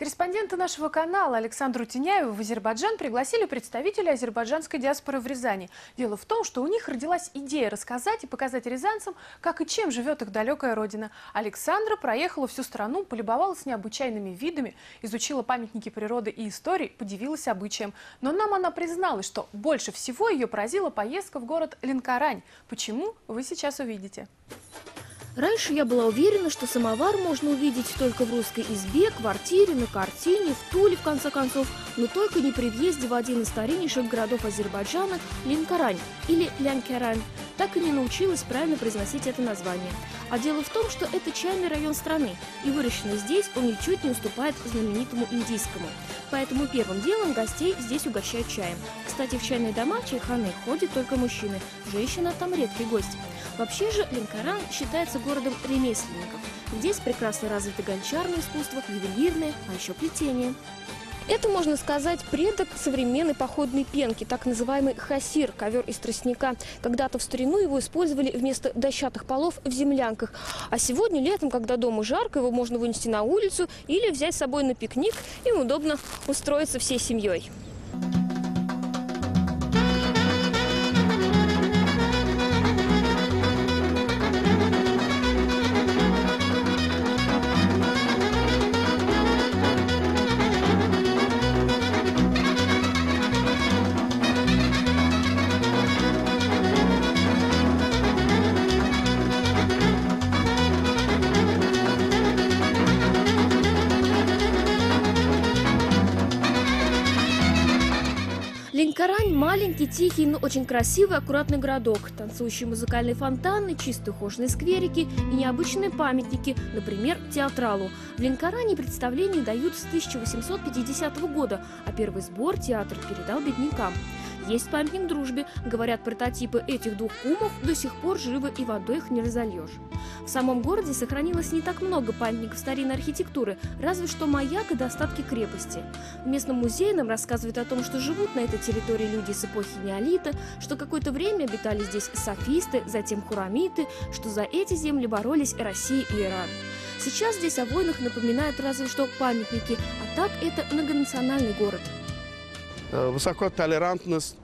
Корреспонденты нашего канала Александру Тиняеву в Азербайджан пригласили представителей азербайджанской диаспоры в Рязани. Дело в том, что у них родилась идея рассказать и показать рязанцам, как и чем живет их далекая родина. Александра проехала всю страну, полюбовалась необычайными видами, изучила памятники природы и истории, подивилась обычаям. Но нам она призналась, что больше всего ее поразила поездка в город Ленкорань. Почему, вы сейчас увидите. Раньше я была уверена, что самовар можно увидеть только в русской избе, квартире, на картине, в Туле, в конце концов, но только не при въезде в один из стариннейших городов Азербайджана – Ленкорань или Лянкерань. Так и не научилась правильно произносить это название. А дело в том, что это чайный район страны, и выращенный здесь он ничуть не уступает знаменитому индийскому. Поэтому первым делом гостей здесь угощают чаем. Кстати, в чайные дома, чайханы, ходят только мужчины, женщина там редкий гость. Вообще же Ленкорань считается городом ремесленников. Здесь прекрасно развито гончарное искусство, ювелирное, а еще плетение. Это, можно сказать, предок современной походной пенки, так называемый хасир, ковер из тростника. Когда-то в старину его использовали вместо дощатых полов в землянках. А сегодня, летом, когда дома жарко, его можно вынести на улицу или взять с собой на пикник, и удобно устроиться всей семьей. Ленкорань – маленький, тихий, но очень красивый, аккуратный городок. Танцующие музыкальные фонтаны, чистые ухоженные скверики и необычные памятники, например, театралу. В Ленкоране представления дают с 1850 года, а первый сбор театр передал беднякам. Есть памятник дружбе. Говорят, прототипы этих двух кумов до сих пор живы, и водой их не разольешь. В самом городе сохранилось не так много памятников старинной архитектуры, разве что маяк и достатки крепости. В местном музее нам рассказывают о том, что живут на этой территории люди с эпохи неолита, что какое-то время обитали здесь софисты, затем хурамиты, что за эти земли боролись Россия и Иран. Сейчас здесь о войнах напоминают разве что памятники, а так это многонациональный город. Высоко толерантность,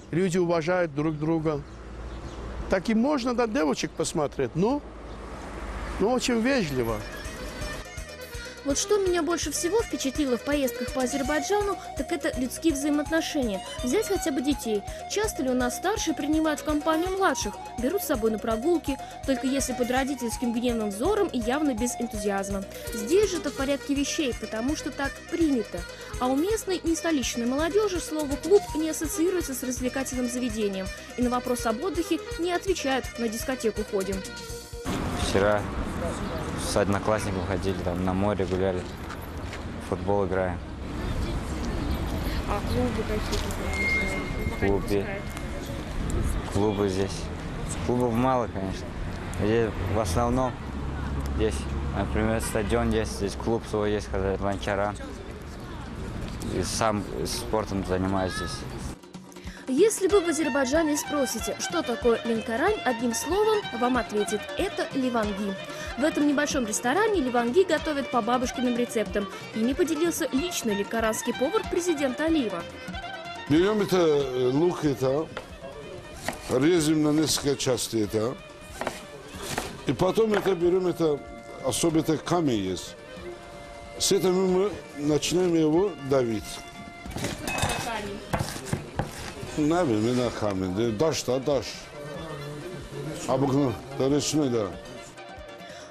люди уважают друг друга. Так и можно на девочек посмотреть, но очень вежливо. Вот что меня больше всего впечатлило в поездках по Азербайджану, так это людские взаимоотношения. Взять хотя бы детей. Часто ли у нас старшие принимают в компанию младших, берут с собой на прогулки, только если под родительским гневным взором и явно без энтузиазма. Здесь же это в порядке вещей, потому что так принято. А у местной нестоличной молодежи слово «клуб» не ассоциируется с развлекательным заведением. И на вопрос об отдыхе не отвечают: на дискотеку ходим. Вчера с одноклассником ходили, там на море гуляли, в футбол играем. А клубы какие-то? Клубы здесь. Клубов мало, конечно. Здесь в основном здесь, например, стадион есть, здесь клуб свой есть, сказать, Ленкорань. И сам спортом занимаюсь здесь. Если вы в Азербайджане спросите, что такое Ленкорань, одним словом вам ответит – это ливанги. В этом небольшом ресторане ливанги готовят по бабушкиным рецептам. Ими поделился личный ленкоранский повар президента Алиева. Берем это лук, режем на несколько частей, и потом берем особенно камень есть. С этого мы начинаем его давить. Наверное, на камень. Дашь. Обыкновенно, речной, да.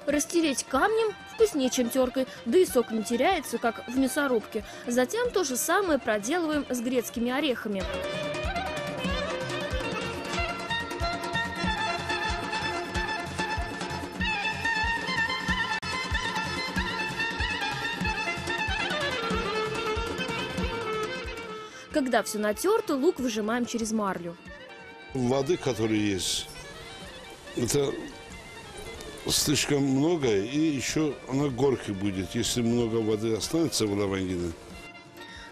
Растереть камнем вкуснее, чем теркой, да и сок не теряется, как в мясорубке. Затем то же самое проделываем с грецкими орехами. Когда все натерто, лук выжимаем через марлю. Воды, которая есть, это слишком много, и еще она горькой будет, если много воды останется в лавандине.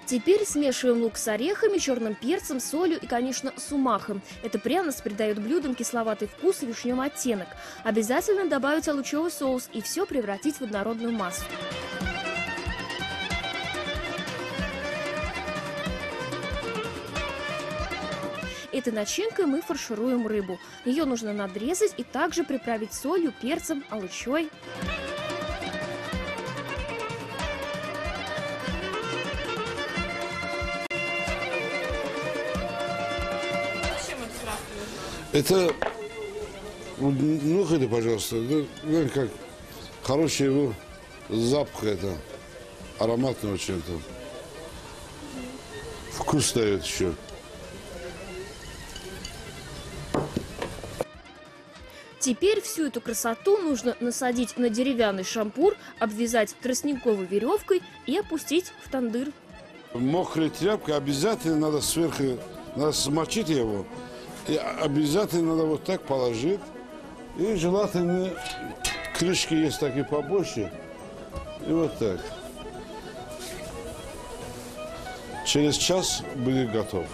Теперь смешиваем лук с орехами, черным перцем, солью и, конечно, сумахом. Эта пряность придает блюдам кисловатый вкус и вишневый оттенок. Обязательно добавить лучевый соус и все превратить в однородную массу. этой начинкой мы фаршируем рыбу. Ее нужно надрезать и также приправить солью, перцем, алычой. Это, нюхайте, пожалуйста, ну, как хороший его запах, это ароматный очень-то. Вкус дает еще. Теперь всю эту красоту нужно насадить на деревянный шампур, обвязать тростниковой веревкой и опустить в тандыр. Мокрой тряпкой обязательно надо сверху, надо смочить его. И обязательно надо вот так положить. И желательно крышки есть такие побольше. И вот так. Через час будет готов.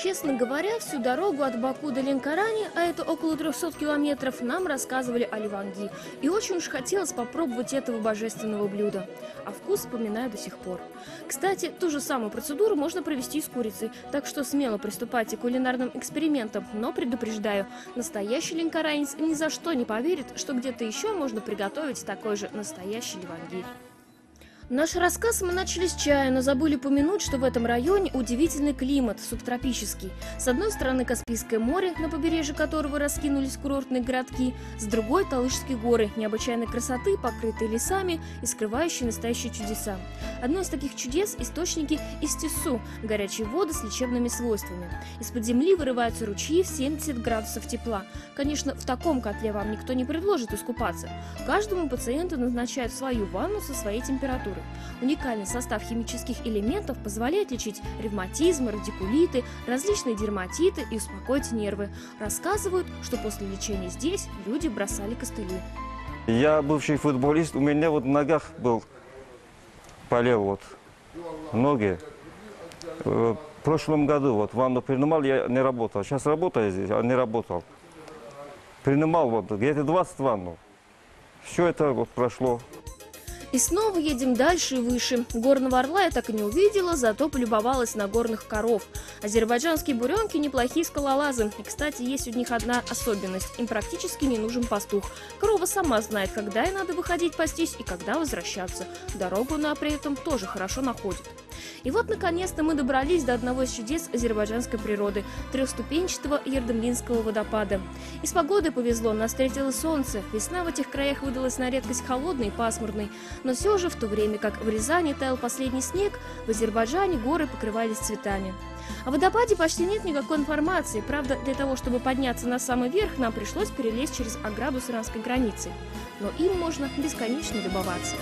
Честно говоря, всю дорогу от Баку до Ленкорани, а это около 300 километров, нам рассказывали о ливанги. И очень уж хотелось попробовать этого божественного блюда. А вкус вспоминаю до сих пор. Кстати, ту же самую процедуру можно провести с курицей, так что смело приступайте к кулинарным экспериментам. Но предупреждаю, настоящий ленкоранец ни за что не поверит, что где-то еще можно приготовить такой же настоящий ливанги. Наш рассказ мы начали с чая, но забыли упомянуть, что в этом районе удивительный климат, субтропический. С одной стороны Каспийское море, на побережье которого раскинулись курортные городки, с другой Талышские горы, необычайной красоты, покрытые лесами и скрывающие настоящие чудеса. Одно из таких чудес – источники Истису, горячие воды с лечебными свойствами. Из-под земли вырываются ручьи в 70 градусов тепла. Конечно, в таком котле вам никто не предложит искупаться. Каждому пациенту назначают свою ванну со своей температурой. Уникальный состав химических элементов позволяет лечить ревматизм, радикулиты, различные дерматиты и успокоить нервы. Рассказывают, что после лечения здесь люди бросали костыли. Я бывший футболист, у меня вот в ногах был болел вот ноги. В прошлом году вот ванну принимал, я не работал. Сейчас работаю здесь, а не работал. Принимал вот где-то 20 ванну. Все это вот прошло. И снова едем дальше и выше. Горного орла я так и не увидела, зато полюбовалась на горных коров. Азербайджанские буренки – неплохие скалолазы. И, кстати, есть у них одна особенность. Им практически не нужен пастух. Корова сама знает, когда ей надо выходить пастись и когда возвращаться. Дорогу она при этом тоже хорошо находит. И вот, наконец-то, мы добрались до одного из чудес азербайджанской природы – трехступенчатого Ердымлинского водопада. И с погодой повезло, нас встретило солнце. Весна в этих краях выдалась на редкость холодной и пасмурной. Но все же, в то время как в Рязани таял последний снег, в Азербайджане горы покрывались цветами. О водопаде почти нет никакой информации. Правда, для того, чтобы подняться на самый верх, нам пришлось перелезть через ограду с иранской границей. Но им можно бесконечно любоваться.